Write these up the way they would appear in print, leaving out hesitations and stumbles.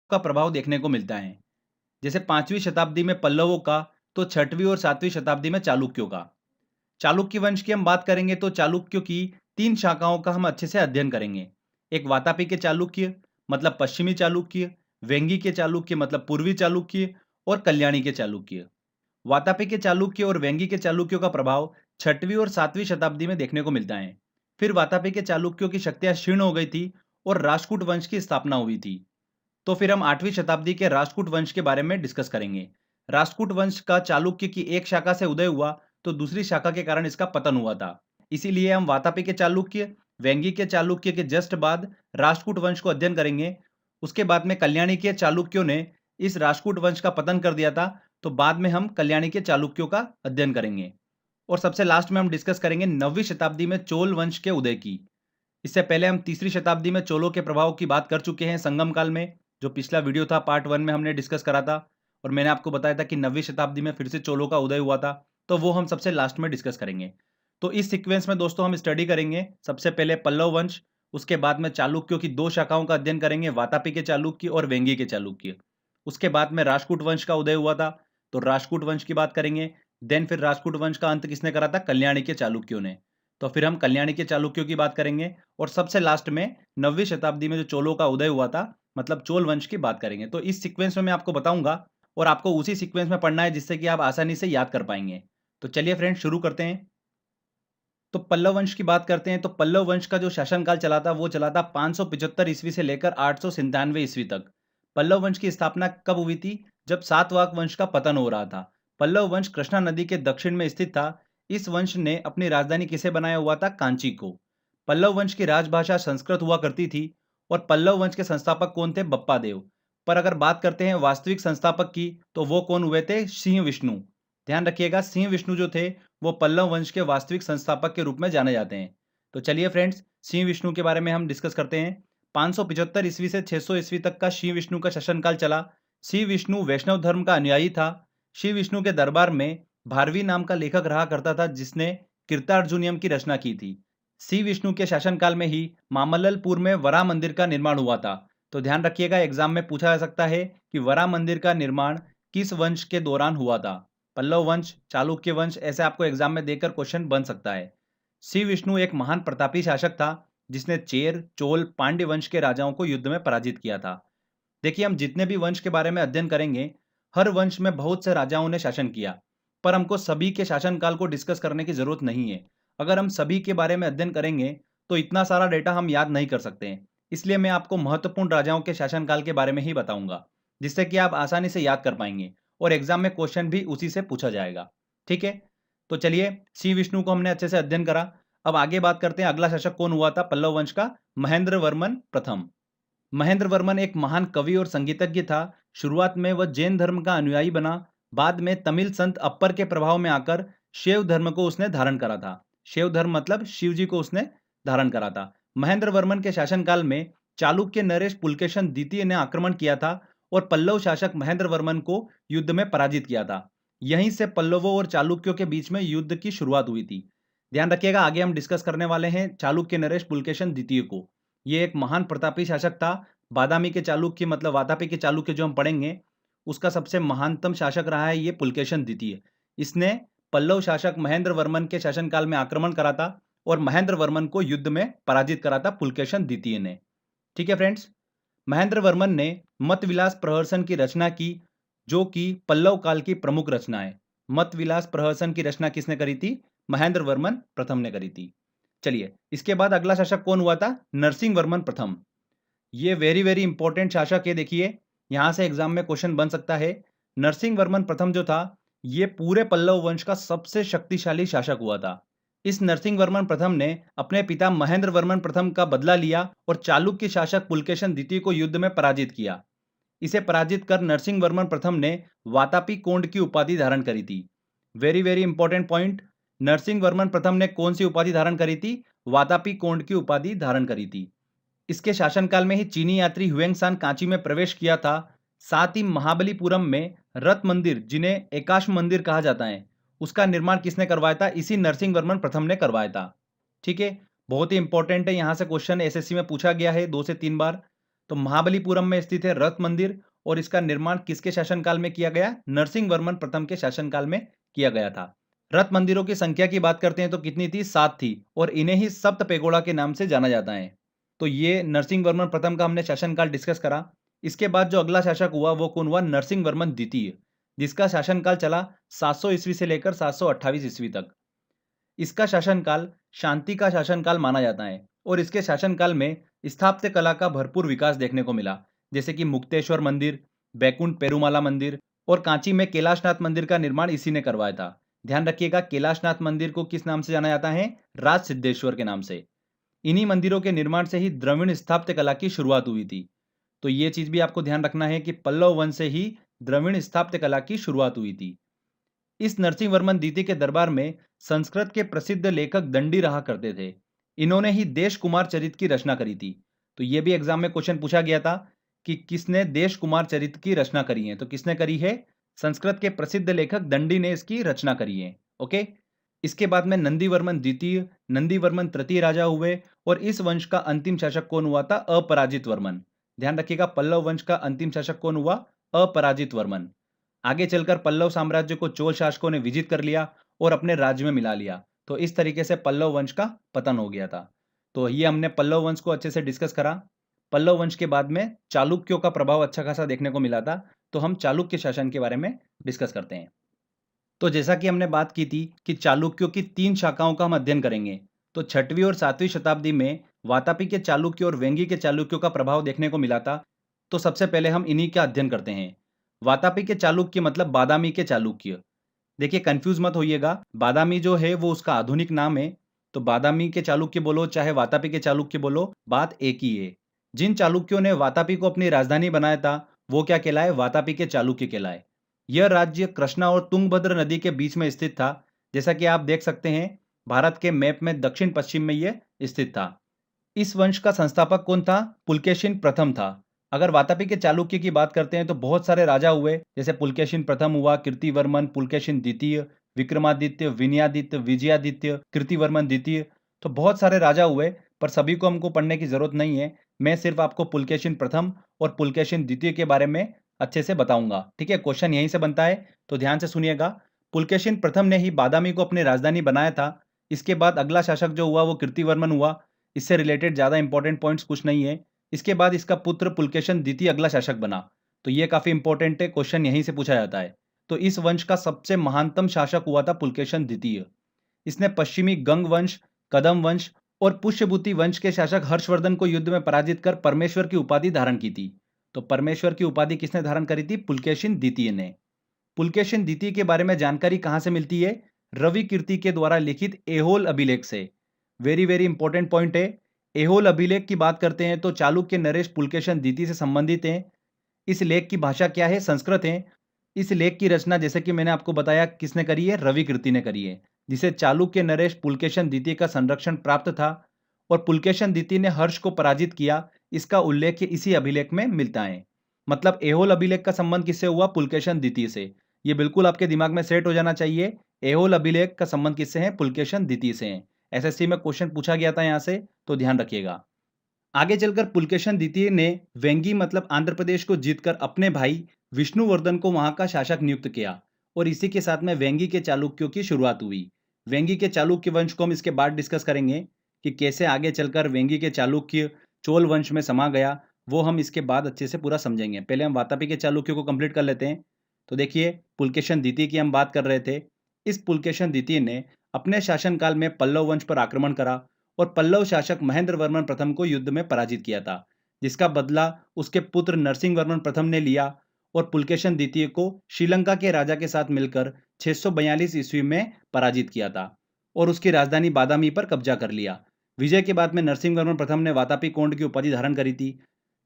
का प्रभाव देखने को मिलता है। जैसे 5वीं शताब्दी में पल्लवों का, तो 6वीं और 7वीं शताब्दी में चालुक्यों का। चालुक्य वंश की हम बात करेंगे तो चालुक्यों की 3 शाखाओं का हम अच्छे से अध्ययन करेंगे। एक वातापी के चालुक्य मतलब पश्चिमी चालुक्य, वेंगी के चालुक्य मतलब पूर्वी चालुक्य और कल्याणी के चालुक्य। वातापी के चालुक्य और वेंगी के चालुक्यों का प्रभाव 6वीं और 7वीं शताब्दी में देखने को मिलता है। फिर वातापी के चालुक्यों की शक्तियां क्षीण हो गई थी और राष्ट्रकूट वंश की स्थापना हुई थी। तो फिर हम 8वीं शताब्दी के राष्ट्रकूट वंश के बारे में डिस्कस करेंगे। राष्ट्रकूट वंश का चालुक्य की एक शाखा से उदय हुआ, तो दूसरी शाखा के कारण इसका पतन हुआ था। इसीलिए हम वातापी के चालुक्य, वेंगी के चालुक्य के जस्ट बाद राष्ट्रकूट वंश को अध्ययन करेंगे। उसके बाद में कल्याणी के चालुक्यों ने इस राष्ट्रकूट वंश का पतन कर दिया था, तो बाद में हम कल्याणी के चालुक्यों का अध्ययन करेंगे। और सबसे लास्ट में हम डिस्कस करेंगे 9वीं शताब्दी में चोल वंश के उदय की। इससे पहले हम 3री शताब्दी में चोलों के प्रभाव की बात कर चुके हैं संगम काल में, जो पिछला वीडियो था पार्ट 1 में हमने डिस्कस करा था। और मैंने आपको बताया था कि 9वीं शताब्दी में फिर से चोलों का उदय हुआ था, तो वो हम सबसे लास्ट में डिस्कस करेंगे। तो इस सीक्वेंस में दोस्तों हम स्टडी करेंगे सबसे पहले पल्लव वंश, उसके बाद में चालुक्यों की 2 शाखाओं का अध्ययन करेंगे, वातापी के चालुक्य और वेंगी के चालुक्य। उसके बाद में राष्ट्रकूट वंश का उदय हुआ था, तो राष्ट्रकूट वंश की बात करेंगे। देन फिर राष्ट्रकूट वंश का अंत किसने करा था? कल्याणी के चालुक्यों ने। तो फिर हम कल्याणी के चालुक्यों की बात करेंगे और सबसे लास्ट में 9वीं शताब्दी में जो चोलों का उदय हुआ था, मतलब चोल वंश की बात करेंगे। तो इस सीक्वेंस में मैं आपको बताऊंगा और आपको उसी सीक्वेंस में पढ़ना है जिससे कि आप आसानी से याद कर पाएंगे। तो चलिए फ्रेंड्स शुरू करते हैं। तो पल्लव वंश की बात करते हैं। तो पल्लव वंश का जो शासनकाल चला था वो चला था 575 ईस्वी से लेकर 897 ईस्वी तक। पल्लव वंश की स्थापना कब हुई थी? जब सातवाहन वंश का पतन हो रहा था। पल्लव वंश कृष्णा नदी के दक्षिण में स्थित था। इस वंश ने अपनी राजधानी किसे बनाया हुआ था? कांची को। पल्लव वंश की राजभाषा संस्कृत हुआ करती थी और पल्लव वंश के संस्थापक कौन थे? बप्पा देव। पर अगर बात करते हैं वास्तविक संस्थापक की, तो वो कौन हुए थे? सिंह विष्णु। ध्यान रखिएगा, सिंह विष्णु जो थे वो पल्लव वंश के वास्तविक संस्थापक के रूप में जाने जाते हैं। तो चलिए फ्रेंड्स, सिंह विष्णु के बारे में हम डिस्कस करते हैं। 575 ईस्वी से 600 ईस्वी तक का सिंह विष्णु का शासनकाल चला। सिंह विष्णु वैष्णव धर्म का अनुयायी था। सिंह विष्णु के दरबार में भारवी नाम का लेखक रहा करता था जिसने कीर्तार्जुनियम की रचना की थी। सिंह विष्णु के शासनकाल में ही मामल्लपुर में वरा मंदिर का निर्माण हुआ था। तो ध्यान रखिएगा, एग्जाम में पूछा जा सकता है कि वरा मंदिर का निर्माण किस वंश के दौरान हुआ था? पल्लव वंश, चालुक्य वंश, ऐसे आपको एग्जाम में देकर क्वेश्चन बन सकता है। सिंह विष्णु एक महान प्रतापी शासक था जिसने चेर, चोल, पांड्य वंश के राजाओं को युद्ध में पराजित किया था। देखिए, हम जितने भी वंश के बारे में अध्ययन करेंगे, हर वंश में बहुत से राजाओं ने शासन किया, पर हमको सभी के शासनकाल को डिस्कस करने की जरूरत नहीं है। अगर हम सभी के बारे में अध्ययन करेंगे तो इतना सारा डेटा हम याद नहीं कर सकते हैं। इसलिए मैं आपको महत्वपूर्ण राजाओं के शासनकाल के बारे में ही बताऊंगा, जिससे कि आप आसानी से याद कर पाएंगे और एग्जाम में क्वेश्चन भी उसी से पूछा जाएगा। ठीक है, तो चलिए, सिंह विष्णु को हमने अच्छे से अध्ययन करा। अब आगे बात करते हैं, अगला शासक कौन हुआ था पल्लव वंश का? महेंद्र वर्मन प्रथम। महेंद्र वर्मन एक महान कवि और संगीतज्ञ था। शुरुआत में वह जैन धर्म का अनुयायी बना। बाद में तमिल संत अप्पर के प्रभाव में आकर शैव धर्म को उसने धारण करा था। शैव धर्म मतलब शिव जी को उसने धारण करा था। महेंद्र वर्मन के शासनकाल में चालुक्य नरेश पुलकेशन द्वितीय ने आक्रमण किया था और पल्लव शासक महेंद्र वर्मन को युद्ध में पराजित किया था। यहीं से पल्लवों और चालुक्यों के बीच में युद्ध की शुरुआत हुई थी। ध्यान रखिएगा, आगे हम डिस्कस करने वाले हैं चालुक्य नरेश पुलकेशन द्वितीय को। ये एक महान प्रतापी शासक था। बादामी के चालुक्य मतलब वातापी के चालुक्य जो हम पढ़ेंगे, उसका सबसे महानतम शासक रहा है ये पुलकेशन द्वितीय। इसने पल्लव शासक महेंद्र वर्मन के शासनकाल में आक्रमण करा था और महेंद्र वर्मन को युद्ध में पराजित करा था पुलकेशन द्वितीय ने। ठीक है फ्रेंड्स, महेंद्र वर्मन ने मतविलास प्रहसन की रचना की, जो कि पल्लव काल की प्रमुख रचना है। मतविलास प्रहसन की रचना किसने करी थी? महेंद्र वर्मन प्रथम ने करी थी। चलिए, इसके बाद अगला शासक कौन हुआ था? नरसिंह वर्मन प्रथम। ये वेरी वेरी इंपॉर्टेंट शासक है। देखिए, यहां से एग्जाम में क्वेश्चन बन सकता है। नरसिंह वर्मन प्रथम जो था, ये पूरे पल्लव वंश का सबसे शक्तिशाली शासक हुआ था। इस नरसिंह वर्मन प्रथम ने अपने पिता महेंद्र वर्मन प्रथम का बदला लिया और चालुक्य शासक पुलकेशन द्वितीय को युद्ध में पराजित किया। इसे पराजित कर नरसिंह वर्मन प्रथम ने वातापी कोंड की उपाधि धारण करी थी। Very very important point, Narasimha Varman प्रथम ने कौन सी उपाधि धारण करी थी? वातापी कोंड की उपाधि धारण करी थी। इसके शासनकाल में ही चीनी यात्री हुएंगसान कांची में प्रवेश किया था। साथ ही महाबलीपुरम में रथ मंदिर, जिन्हें एकाश मंदिर कहा जाता है, उसका निर्माण किसने करवाया था? इसी नरसिंह वर्मन प्रथम ने करवाया था। ठीक है, बहुत ही इंपॉर्टेंट है, यहां से क्वेश्चन एसएससी में पूछा गया है 2 से 3 बार। तो महाबलीपुरम में स्थित है रथ मंदिर और इसका निर्माण किसके शासनकाल में किया गया? नरसिंह वर्मन प्रथम के शासनकाल में किया गया था। रथ मंदिरों की संख्या की बात करते हैं तो कितनी थी? 7 थी और इन्हें ही सप्त पेगोड़ा के नाम से जाना जाता है। तो ये नरसिंह वर्मन प्रथम का हमने शासनकाल डिस्कस करा। इसके बाद जो अगला शासक हुआ वो कौन हुआ? नरसिंह वर्मन द्वितीय, जिसका शासनकाल चला 700 ईस्वी से लेकर 728 ईस्वी तक। इसका शासनकाल शांति का शासनकाल माना जाता है और इसके शासनकाल में स्थापत्य कला का भरपूर विकास देखने को मिला, जैसे कि मुक्तेश्वर मंदिर, बैकुंठ पेरुमाला मंदिर और कांची में कैलाशनाथ मंदिर का निर्माण इसी ने करवाया था। ध्यान रखिएगा, कैलाशनाथ मंदिर को किस नाम से जाना जाता है? राज सिद्धेश्वर के नाम से। इन्हीं मंदिरों के निर्माण से ही द्रविड़ स्थापत्य कला की शुरुआत हुई थी। तो ये चीज भी आपको ध्यान रखना है कि पल्लव वंश से ही द्रविड़ स्थापत्य कला की शुरुआत हुई थी। इस नरसिंह वर्मन द्वितीय के दरबार में संस्कृत के प्रसिद्ध लेखक दंडी रहा करते थे। इन्होंने ही देश कुमार चरित की रचना करी थी। तो ये भी एग्जाम में क्वेश्चन पूछा गया था कि किसने देश कुमार चरित की रचना करी है? तो किसने करी है? संस्कृत के प्रसिद्ध लेखक दंडी ने इसकी रचना करी है। ओके। इसके बाद में नंदीवर्मन द्वितीय, नंदीवर्मन तृतीय राजा हुए और इस वंश का अंतिम शासक कौन हुआ था? अपराजित वर्मन। ध्यान रखिएगा, पल्लव वंश का अंतिम शासक कौन हुआ? अपराजित वर्मन। आगे चलकर पल्लव साम्राज्य को चोल शासकों ने विजित कर लिया और अपने राज्य में मिला लिया। तो इस तरीके से पल्लव वंश का पतन हो गया था। तो ये हमने पल्लव वंश को अच्छे से डिस्कस करा। पल्लव वंश के बाद में चालुक्यों का प्रभाव अच्छा खासा देखने को मिला था। तो हम चालुक्य शासन के बारे में डिस्कस करते हैं। तो जैसा कि हमने बात की थी कि चालुक्यों की 3 शाखाओं का हम अध्ययन करेंगे। तो 6वीं और 7वीं शताब्दी में वातापी के चालुक्य और वेंगी के चालुक्यों का प्रभाव देखने को मिला था। तो सबसे पहले हम इन्हीं का अध्ययन करते हैं। वातापी के चालुक्य मतलब बादामी के चालुक्य। देखिए, कंफ्यूज मत होइएगा, बादामी जो है वो उसका आधुनिक नाम है। तो बादामी के चालुक्य बोलो चाहे वातापी के चालुक्य बोलो, बात एक ही है। जिन चालुक्यों ने वातापी को अपनी राजधानी बनाया था वो क्या कहलाए? वातापी के चालुक्य कहलाए। यह राज्य कृष्णा और तुंगभद्र नदी के बीच में स्थित था। जैसा कि आप देख सकते हैं भारत के मैप में दक्षिण पश्चिम में यह स्थित था। इस वंश का संस्थापक कौन था? पुलकेशिन प्रथम था। अगर वातापी के चालुक्य की बात करते हैं तो बहुत सारे राजा हुए, जैसे पुलकेशिन प्रथम हुआ, कीर्तिवर्मन, पुलकेशिन द्वितीय, विक्रमादित्य, विनयादित्य, विजयादित्य, कीर्तिवर्मन द्वितीय। तो बहुत सारे राजा हुए, पर सभी को हमको पढ़ने की जरूरत नहीं है। मैं सिर्फ आपको पुलकेशिन प्रथम और पुलकेशिन द्वितीय के बारे में अच्छे से बताऊंगा। ठीक है, क्वेश्चन यहीं से बनता है, तो ध्यान से सुनिएगा। पुलकेशिन प्रथम ने ही बादामी को अपनी राजधानी बनाया था। इसके बाद अगला शासक जो हुआ वो कीर्तिवर्मन हुआ। इससे रिलेटेड ज्यादा इंपॉर्टेंट पॉइंट्स कुछ नहीं है। इसके बाद इसका पुत्र पुलकेशन द्वितीय अगला शासक बना। तो ये काफी इंपॉर्टेंट है, क्वेश्चन यहीं से पूछा जाता है। तो इस वंश का सबसे महानतम शासक हुआ था पुलकेशन द्वितीय। इसने पश्चिमी गंग वंश, कदम वंश और पुष्यभूति वंश के शासक हर्षवर्धन को युद्ध में पराजित कर परमेश्वर की उपाधि धारण की थी। तो परमेश्वर की उपाधि किसने धारण करी थी? पुलकेशिन द्वितीय ने। पुलकेशिन द्वितीय के बारे में जानकारी कहां से मिलती है? रवि कीर्ति के द्वारा लिखित एहोल अभिलेख से। वेरी वेरी इंपॉर्टेंट पॉइंट है। एहोल अभिलेख की बात करते हैं तो चालुक्य नरेश पुलकेशन द्वितीय से संबंधित हैं। इस लेख की भाषा क्या है? संस्कृत है। इस लेख की रचना जैसे कि मैंने आपको बताया किसने करी है? रवि कीर्ति ने करी है, जिसे चालुक्य नरेश पुलकेशन द्वितीय का संरक्षण प्राप्त था और पुलकेशन द्वितीय ने हर्ष को पराजित किया। इसका उल्लेख इसी अभिलेख में मिलता है। मतलब एहोल अभिलेख का संबंध किससे हुआ? पुलकेशन द्वितीय से। ये बिल्कुल आपके दिमाग में सेट हो जाना चाहिए। एहोल अभिलेख का संबंध किससे है? पुलकेशन द्वितीय से है। एसएससी में क्वेश्चन पूछा गया था यहां से, तो ध्यान रखिएगा। आगे चलकर पुलकेशन द्वितीय ने वेंगी मतलब आंध्र प्रदेश को जीतकर अपने भाई विष्णुवर्धन को वहां का शासक नियुक्त किया और इसी के साथ में वेंगी के चालुक्यों की शुरुआत हुई। वेंगी के चालुक्य वंश को हम इसके बाद डिस्कस करेंगे कि कैसे आगे चलकर वेंगी के चालुक्य चोल वंश में समा गया, वो हम इसके बाद अच्छे से पूरा समझेंगे। पहले हम वातापी के चालुक्यों को कंप्लीट कर लेते हैं। तो देखिए, पुलकेशन द्वितीय की हम बात कर रहे थे। इस पुलकेशन द्वितीय ने अपने शासनकाल में पल्लव वंश पर आक्रमण करा और पल्लव शासक महेंद्र वर्मन प्रथम को युद्ध में पराजित किया था, जिसका बदला उसके पुत्र नरसिंह वर्मन प्रथम ने लिया और पुलकेशन द्वितीय को श्रीलंका के राजा के साथ मिलकर 642 ईस्वी में पराजित किया था और उसकी राजधानी बादामी पर कब्जा कर लिया। विजय के बाद में नरसिंह वर्मन प्रथम ने वातापी कोंड की उपाधि धारण करी थी।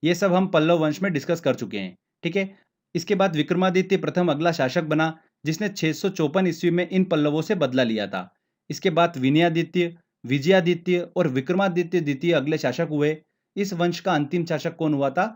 ये सब हम पल्लव वंश में डिस्कस कर चुके हैं। ठीक है। इसके बाद विक्रमादित्य प्रथम अगला शासक बना, जिसने 654 ईस्वी में इन पल्लवों से बदला लिया था। इसके बाद विनयादित्य, विजयादित्य और विक्रमादित्य द्वितीय अगले शासक हुए। इस वंश का अंतिम शासक कौन हुआ था?